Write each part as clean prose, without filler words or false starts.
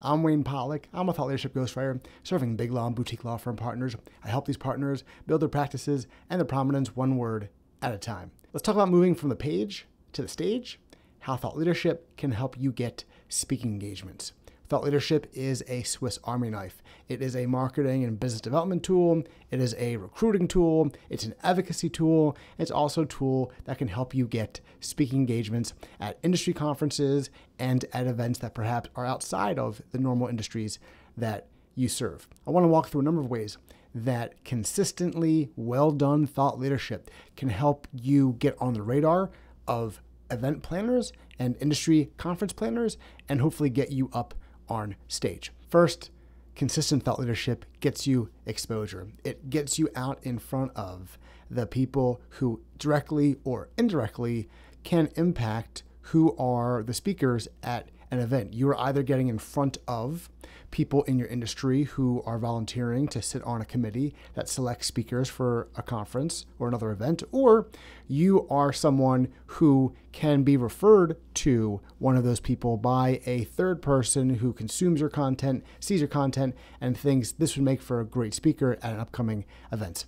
I'm Wayne Pollock. I'm a thought leadership ghostwriter serving big law and boutique law firm partners. I help these partners build their practices and their prominence one word at a time. Let's talk about moving from the page to the stage, how thought leadership can help you get speaking engagements. Thought leadership is a Swiss Army knife. It is a marketing and business development tool. It is a recruiting tool. It's an advocacy tool. It's also a tool that can help you get speaking engagements at industry conferences and at events that perhaps are outside of the normal industries that you serve. I want to walk through a number of ways that consistently well done thought leadership can help you get on the radar of event planners and industry conference planners and hopefully get you up on stage. First, consistent thought leadership gets you exposure. It gets you out in front of the people who directly or indirectly can impact who are the speakers at an event. You are either getting in front of people in your industry who are volunteering to sit on a committee that selects speakers for a conference or another event, or you are someone who can be referred to one of those people by a third person who consumes your content, sees your content, and thinks this would make for a great speaker at an upcoming event.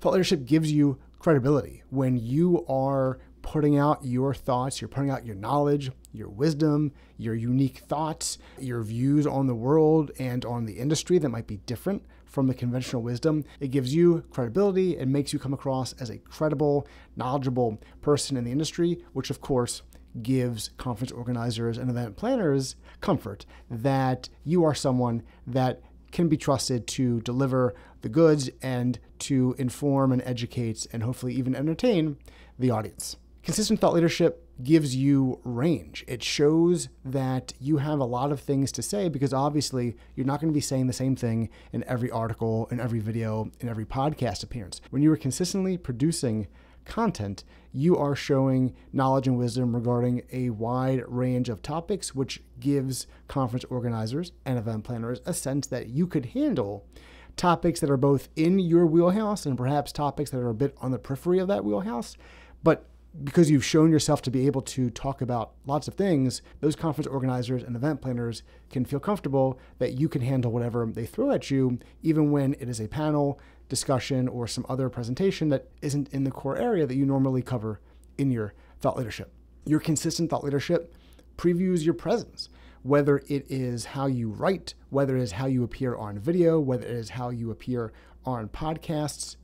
Thought leadership gives you credibility when you are putting out your thoughts, you're putting out your knowledge, your wisdom, your unique thoughts, your views on the world and on the industry that might be different from the conventional wisdom. It gives you credibility. It makes you come across as a credible, knowledgeable person in the industry, which of course gives conference organizers and event planners comfort that you are someone that can be trusted to deliver the goods and to inform and educate and hopefully even entertain the audience. Consistent thought leadership gives you range. It shows that you have a lot of things to say because obviously you're not going to be saying the same thing in every article, in every video, in every podcast appearance. When you are consistently producing content, you are showing knowledge and wisdom regarding a wide range of topics, which gives conference organizers and event planners a sense that you could handle topics that are both in your wheelhouse and perhaps topics that are a bit on the periphery of that wheelhouse. But because you've shown yourself to be able to talk about lots of things, those conference organizers and event planners can feel comfortable that you can handle whatever they throw at you, even when it is a panel discussion or some other presentation that isn't in the core area that you normally cover in your thought leadership. Your consistent thought leadership previews your presence, whether it is how you write, whether it is how you appear on video, whether it is how you appear on podcasts.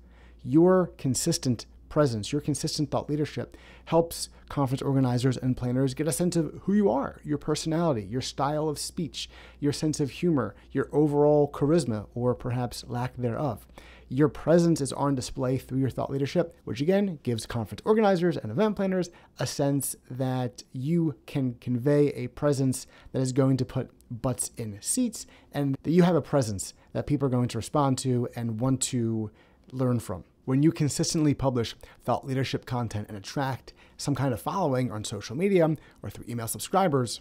Your consistent presence, your consistent thought leadership helps conference organizers and planners get a sense of who you are, your personality, your style of speech, your sense of humor, your overall charisma, or perhaps lack thereof. Your presence is on display through your thought leadership, which again gives conference organizers and event planners a sense that you can convey a presence that is going to put butts in seats and that you have a presence that people are going to respond to and want to learn from. When you consistently publish thought leadership content and attract some kind of following on social media or through email subscribers,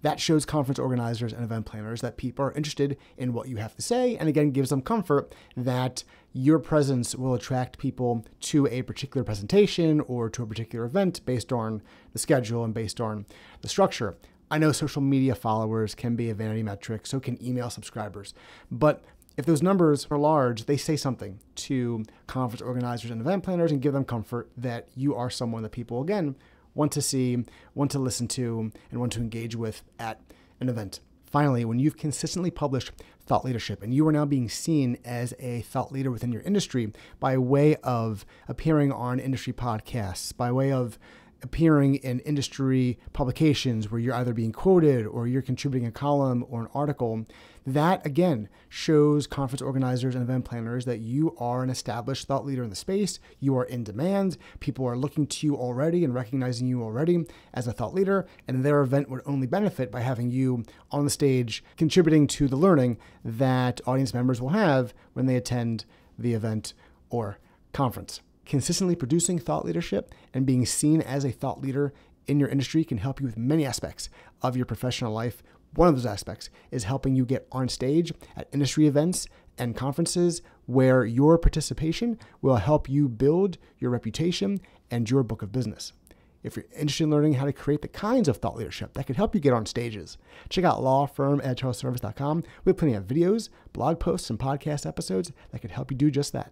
that shows conference organizers and event planners that people are interested in what you have to say, and again gives them comfort that your presence will attract people to a particular presentation or to a particular event based on the schedule and based on the structure. I know social media followers can be a vanity metric, so can email subscribers, but if those numbers are large, they say something to conference organizers and event planners and give them comfort that you are someone that people, again, want to see, want to listen to, and want to engage with at an event. Finally, when you've consistently published thought leadership and you are now being seen as a thought leader within your industry by way of appearing on industry podcasts, by way of appearing in industry publications where you're either being quoted or you're contributing a column or an article, that again shows conference organizers and event planners that you are an established thought leader in the space. You are in demand. People are looking to you already and recognizing you already as a thought leader, and their event would only benefit by having you on the stage contributing to the learning that audience members will have when they attend the event or conference. Consistently producing thought leadership and being seen as a thought leader in your industry can help you with many aspects of your professional life. One of those aspects is helping you get on stage at industry events and conferences where your participation will help you build your reputation and your book of business. If you're interested in learning how to create the kinds of thought leadership that could help you get on stages, check out lawfirmeditorialservice.com. We have plenty of videos, blog posts, and podcast episodes that could help you do just that.